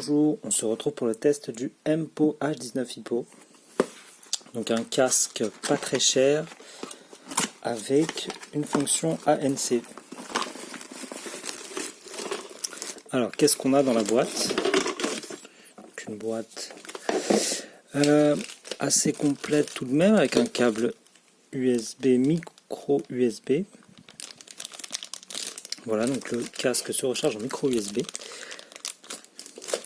Bonjour, on se retrouve pour le test du MPO H19 Hippo. Donc un casque pas très cher avec une fonction ANC. Alors qu'est-ce qu'on a dans la boîte? Donc, une boîte assez complète tout de même avec un câble USB micro USB. Voilà, donc le casque se recharge en micro USB.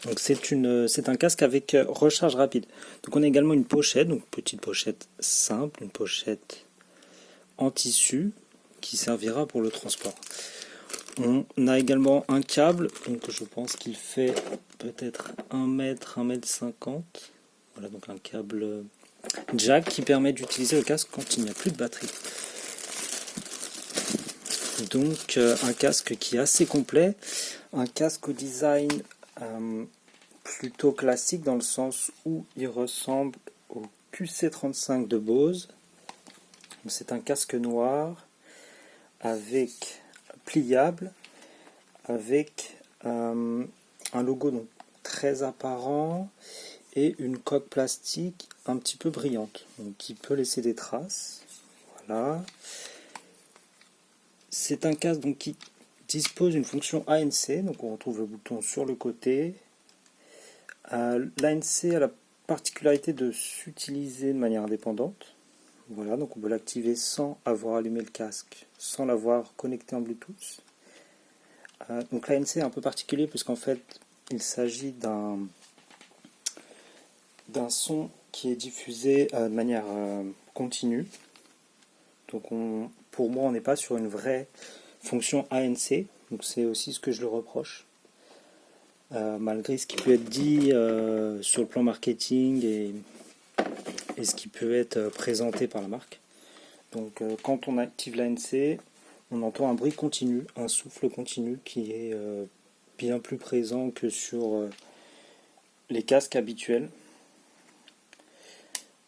Donc c'est un casque avec recharge rapide. Donc on a également une pochette, donc petite pochette simple, une pochette en tissu qui servira pour le transport. On a également un câble, donc je pense qu'il fait peut-être 1 mètre, 1 mètre 50. Voilà, donc un câble jack qui permet d'utiliser le casque quand il n'y a plus de batterie. Donc un casque qui est assez complet, un casque au design plutôt classique dans le sens où il ressemble au QC35 de Bose. C'est un casque noir avec pliable, avec un logo donc très apparent et une coque plastique un petit peu brillante, donc qui peut laisser des traces. Voilà. C'est un casque donc qui dispose d'une fonction ANC, donc on retrouve le bouton sur le côté. L'ANC a la particularité de s'utiliser de manière indépendante. Voilà, donc on peut l'activer sans avoir allumé le casque, sans l'avoir connecté en Bluetooth. Donc l'ANC est un peu particulier puisqu'en fait il s'agit d'un son qui est diffusé de manière continue. Donc pour moi on n'est pas sur une vraie fonction ANC, donc c'est aussi ce que je le reproche. Malgré ce qui peut être dit sur le plan marketing et ce qui peut être présenté par la marque. Donc quand on active l'ANC, on entend un bruit continu, un souffle continu qui est bien plus présent que sur les casques habituels,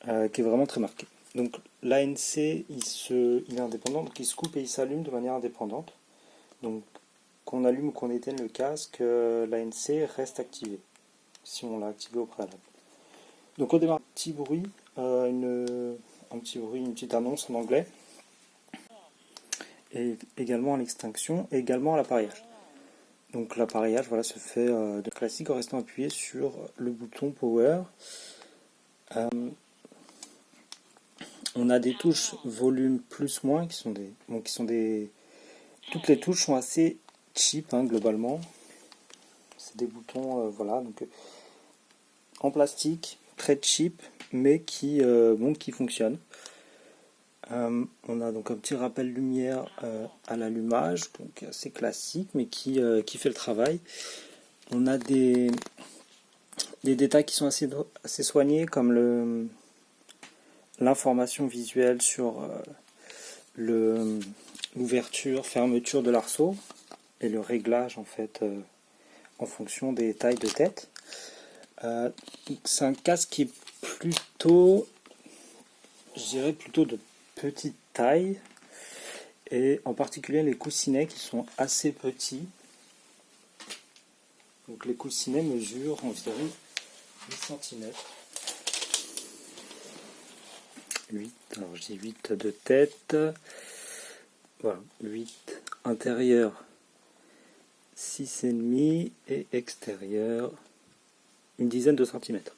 qui est vraiment très marqué. Donc l'ANC il est indépendant, donc il se coupe et il s'allume de manière indépendante. Donc qu'on allume ou qu'on éteigne le casque, l'ANC reste activé, si on l'a activé au préalable. Donc au démarrage, petit bruit, une petite annonce en anglais, et également à l'extinction, et également à l'appareillage. Donc l'appareillage voilà, se fait de classique en restant appuyé sur le bouton Power. On a des touches volume plus moins qui sont des toutes les touches sont assez cheap globalement. C'est des boutons voilà, donc en plastique, très cheap, mais qui fonctionne. On a donc un petit rappel lumière à l'allumage, donc assez classique, mais qui fait le travail. On a des détails qui sont assez soignés, comme l'information visuelle sur l'ouverture, fermeture de l'arceau et le réglage en fait en fonction des tailles de tête. C'est un casque qui est plutôt, je dirais plutôt de petite taille, et en particulier les coussinets qui sont assez petits. Donc les coussinets mesurent environ 8 cm. 8, alors j'ai 8 de tête. Voilà, 8 intérieur 6,5 et extérieur une dizaine de centimètres.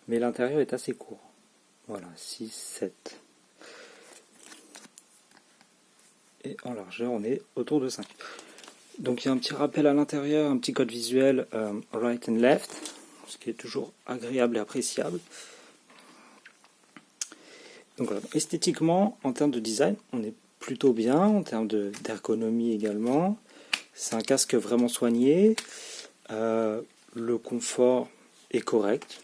Mais l'intérieur est assez court. Voilà, 6, 7. Et en largeur, on est autour de 5. Donc il y a un petit rappel à l'intérieur, un petit code visuel right and left, ce qui est toujours agréable et appréciable. Donc voilà, esthétiquement, en termes de design, on est plutôt bien, en termes d'ergonomie également. C'est un casque vraiment soigné. Le confort est correct.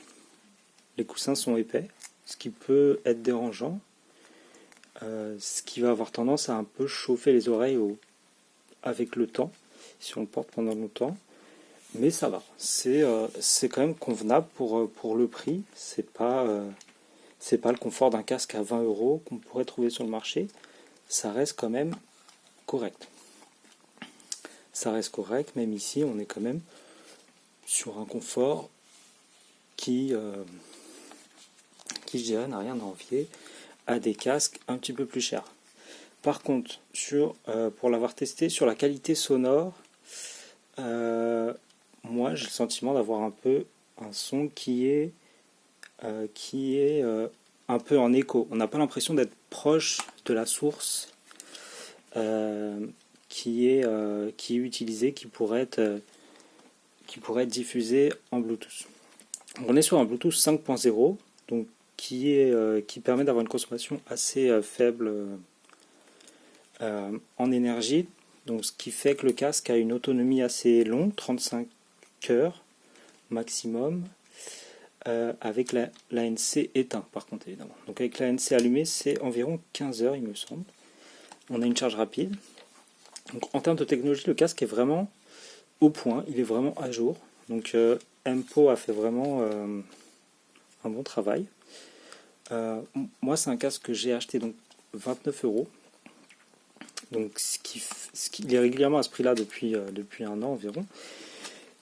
Les coussins sont épais, ce qui peut être dérangeant. Ce qui va avoir tendance à un peu chauffer les oreilles avec le temps, si on le porte pendant longtemps. Mais ça va, c'est quand même convenable pour le prix. C'est pas le confort d'un casque à 20 € qu'on pourrait trouver sur le marché. Ça reste quand même correct. Ça reste correct, même ici on est quand même sur un confort qui je dirais, n'a rien à envier à des casques un petit peu plus chers. Par contre, pour l'avoir testé, sur la qualité sonore, moi j'ai le sentiment d'avoir un peu un son qui est un peu en écho. On n'a pas l'impression d'être proche de la source qui est utilisée, qui pourrait être diffusée en Bluetooth. On est sur un Bluetooth 5.0, donc qui permet d'avoir une consommation assez faible en énergie, donc ce qui fait que le casque a une autonomie assez longue, 35 heures maximum, avec l'ANC éteint par contre évidemment. Donc avec l'ANC allumé, c'est environ 15 heures il me semble. On a une charge rapide. Donc en termes de technologie, le casque est vraiment au point, il est vraiment à jour. Donc Empo a fait vraiment un bon travail. Moi c'est un casque que j'ai acheté donc 29 euros. Donc il est régulièrement à ce prix-là depuis un an environ.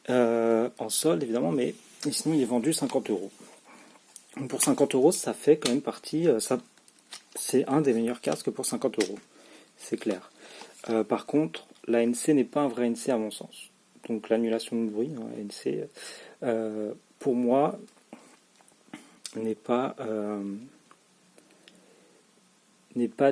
En solde évidemment, mais sinon il est vendu 50 euros. Donc pour 50 euros, ça fait quand même partie. C'est un des meilleurs casques pour 50 euros. C'est clair. Par contre, l'ANC n'est pas un vrai ANC à mon sens. Donc l'annulation de bruit, hein, ANC, pour moi, n'est pas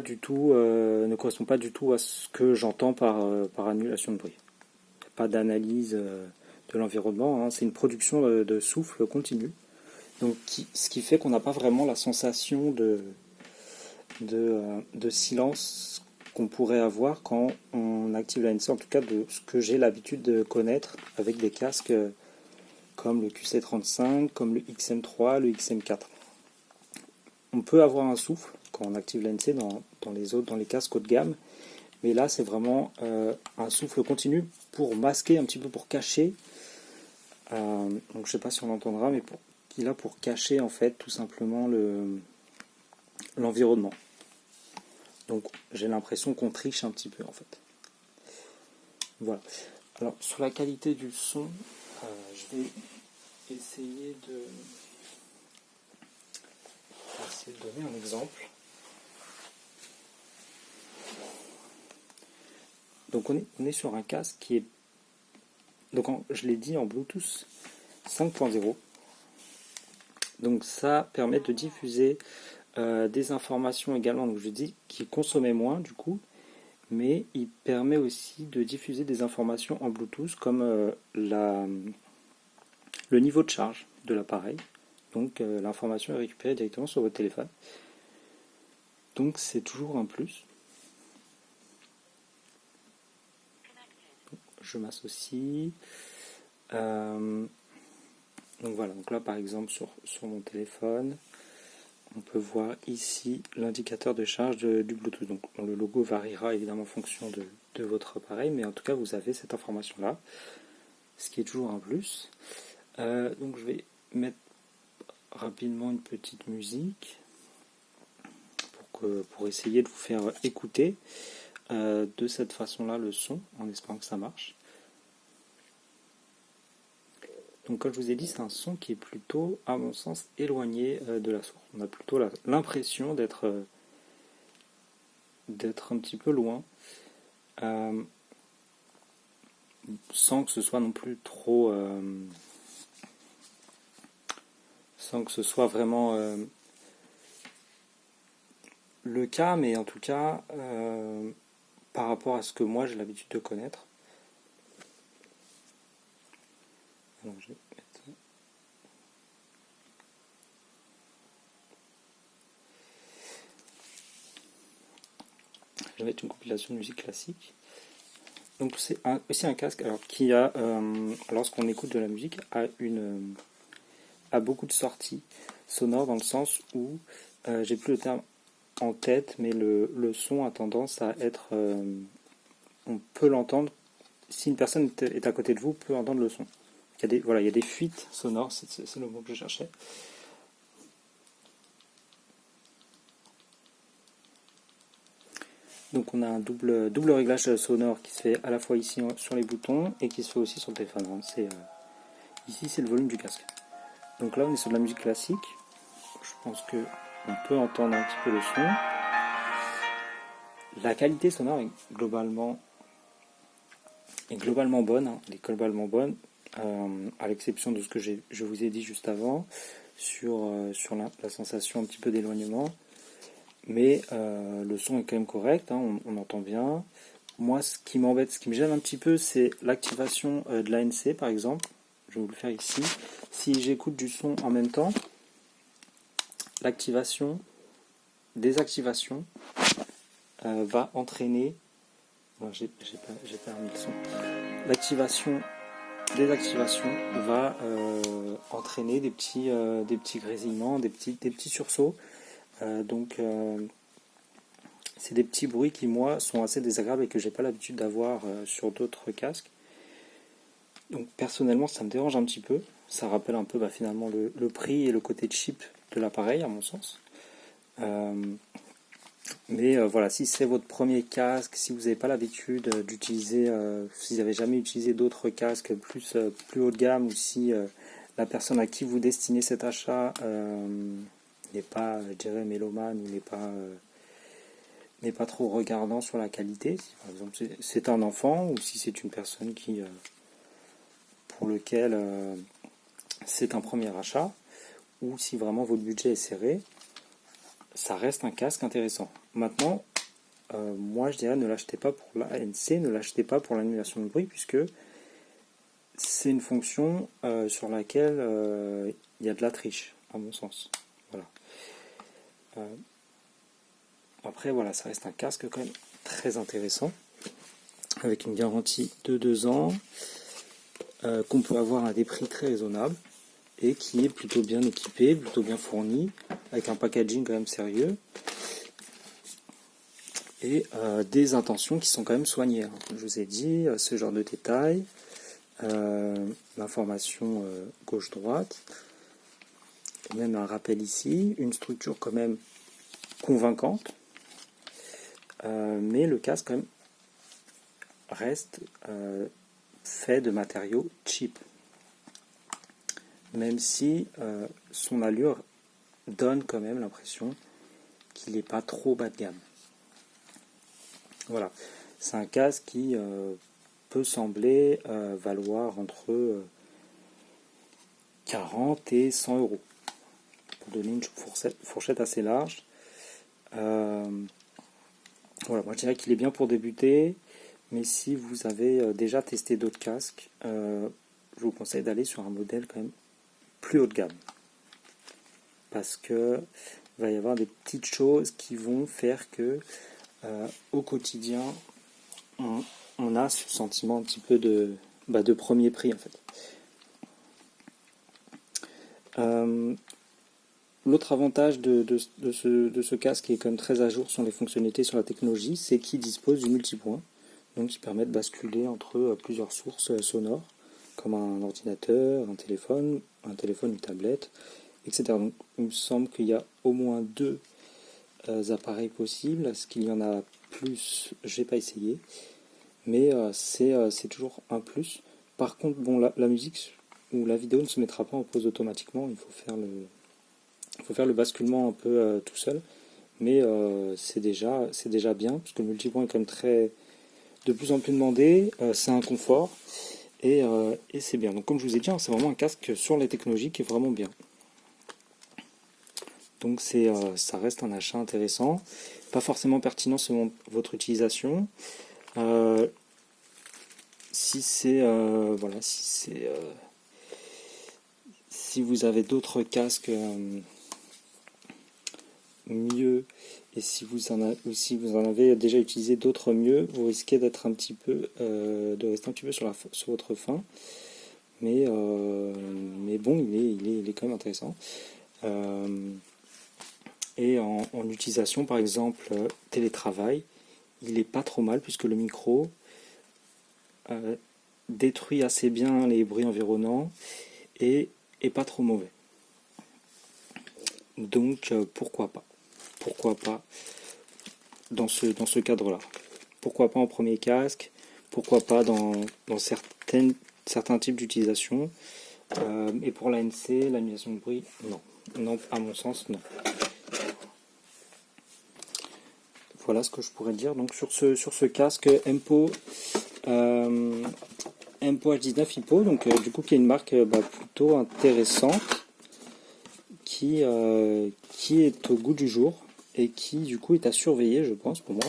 du tout, ne correspond pas du tout à ce que j'entends par annulation de bruit. Il n'y a pas d'analyse de l'environnement, hein. C'est une production de souffle continu. Donc, ce qui fait qu'on n'a pas vraiment la sensation de silence qu'on pourrait avoir quand on active l'ANC, en tout cas de ce que j'ai l'habitude de connaître avec des casques comme le QC35, comme le XM3, le XM4. On peut avoir un souffle quand on active l'ANC dans les casques haut de gamme, mais là c'est vraiment un souffle continu pour masquer un petit peu, pour cacher. Donc je ne sais pas si on l'entendra, mais pour cacher en fait tout simplement l'environnement. Donc j'ai l'impression qu'on triche un petit peu en fait. Voilà. Alors sur la qualité du son, je vais essayer de donner un exemple. Donc on est sur un casque qui est, donc je l'ai dit, en Bluetooth 5.0. Donc ça permet de diffuser des informations également, donc je dis qui consommait moins du coup, mais il permet aussi de diffuser des informations en Bluetooth comme le niveau de charge de l'appareil. Donc l'information est récupérée directement sur votre téléphone. Donc c'est toujours un plus. Je m'associe. Donc voilà, donc là par exemple sur mon téléphone, on peut voir ici l'indicateur de charge du Bluetooth. Donc le logo variera évidemment en fonction de votre appareil, mais en tout cas vous avez cette information-là, ce qui est toujours un plus. Donc je vais mettre rapidement une petite musique pour essayer de vous faire écouter de cette façon-là le son, en espérant que ça marche. Donc comme je vous ai dit, c'est un son qui est plutôt, à mon sens, éloigné de la source. On a plutôt l'impression d'être un petit peu loin, sans que ce soit non plus trop... sans que ce soit vraiment le cas, mais en tout cas, par rapport à ce que moi j'ai l'habitude de connaître. Alors, je vais mettre une compilation de musique classique. Donc c'est aussi un casque qui a, lorsqu'on écoute de la musique, a beaucoup de sorties sonores, dans le sens où, j'ai plus le terme en tête, mais le son a tendance à être... on peut l'entendre, si une personne est à côté de vous, peut entendre le son. Il y a des fuites sonores, c'est le mot que je cherchais. Donc on a un double réglage sonore qui se fait à la fois ici sur les boutons et qui se fait aussi sur le téléphone. Ici, c'est le volume du casque. Donc là, on est sur de la musique classique. Je pense que on peut entendre un petit peu le son. La qualité sonore est globalement bonne. Hein. Elle est globalement bonne, à l'exception de ce que je vous ai dit juste avant sur la sensation un petit peu d'éloignement. Mais le son est quand même correct, hein, on entend bien. Moi, ce qui m'embête, ce qui me gêne un petit peu, c'est l'activation de l'ANC, par exemple. Je vais vous le faire ici. Si j'écoute du son en même temps, l'activation, désactivation, va entraîner... Non, j'ai pas remis le son. L'activation, désactivation va entraîner des petits grésillements, des petits sursauts. C'est des petits bruits qui, moi, sont assez désagréables et que j'ai pas l'habitude d'avoir sur d'autres casques. Donc, personnellement, ça me dérange un petit peu. Ça rappelle un peu finalement le prix et le côté cheap de l'appareil, à mon sens. Mais voilà, si c'est votre premier casque, si vous n'avez pas l'habitude d'utiliser, si vous n'avez jamais utilisé d'autres casques plus haut de gamme, ou si la personne à qui vous destinez cet achat n'est pas, je dirais, mélomane ou n'est pas trop regardant sur la qualité, si par exemple c'est un enfant ou si c'est une personne pour lequel c'est un premier achat, ou si vraiment votre budget est serré, ça reste un casque intéressant. Maintenant, moi je dirais ne l'achetez pas pour l'ANC, ne l'achetez pas pour l'annulation de bruit, puisque c'est une fonction sur laquelle il y a de la triche, à mon sens. Voilà. Après, voilà, ça reste un casque quand même très intéressant, avec une garantie de 2 ans, qu'on peut avoir à des prix très raisonnables, et qui est plutôt bien équipé, plutôt bien fourni, avec un packaging quand même sérieux, et des intentions qui sont quand même soignées. Hein. Comme je vous ai dit, ce genre de détails, l'information gauche-droite, même un rappel ici, une structure quand même convaincante, mais le casque quand même reste fait de matériaux cheap, même si son allure donne quand même l'impression qu'il n'est pas trop bas de gamme. Voilà, c'est un casque qui peut sembler valoir entre 40 et 100 euros, pour donner une fourchette assez large. Voilà, moi je dirais qu'il est bien pour débuter, mais si vous avez déjà testé d'autres casques, je vous conseille d'aller sur un modèle quand même plus haut de gamme, parce que il va y avoir des petites choses qui vont faire que au quotidien on a ce sentiment un petit peu de premier prix en fait. L'autre avantage de ce casque qui est quand même très à jour sur les fonctionnalités, sur la technologie, c'est qu'il dispose du multipoint, donc qui permet de basculer entre plusieurs sources sonores, comme un ordinateur, un téléphone, une tablette, etc. Donc il me semble qu'il y a au moins 2 appareils possibles. Est-ce qu'il y en a plus? Je n'ai pas essayé, mais c'est toujours un plus. Par contre, bon, la musique ou la vidéo ne se mettra pas en pause automatiquement, il faut faire le basculement un peu tout seul, mais c'est déjà bien, parce que le multipoint est quand même de plus en plus demandé, c'est un confort, et c'est bien. Donc comme je vous ai dit, c'est vraiment un casque sur les technologies qui est vraiment bien. Donc ça reste un achat intéressant, pas forcément pertinent selon votre utilisation. Si vous avez d'autres casques mieux, et si vous en avez déjà utilisé d'autres mieux, vous risquez d'être de rester un petit peu sur votre faim. Mais bon, il est quand même intéressant. Et en utilisation, par exemple, télétravail, il est pas trop mal, puisque le micro détruit assez bien les bruits environnants et est pas trop mauvais. Donc pourquoi pas dans ce cadre-là. Pourquoi pas en premier casque, pourquoi pas dans certains types d'utilisation. Et pour l'ANC, l'annulation de bruit, non. Non, à mon sens, non. Voilà ce que je pourrais dire donc sur ce casque Empo H19 Hippo, donc du coup qui est une marque plutôt intéressante, qui est au goût du jour et qui du coup est à surveiller, je pense, pour moi,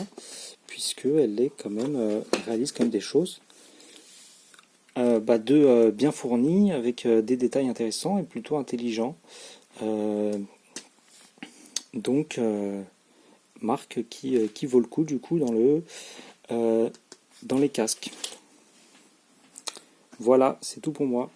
puisque elle est quand même réalise quand même des choses bien fournies, avec des détails intéressants et plutôt intelligents. Donc marque qui vaut le coup du coup dans les casques. Voilà, c'est tout pour moi.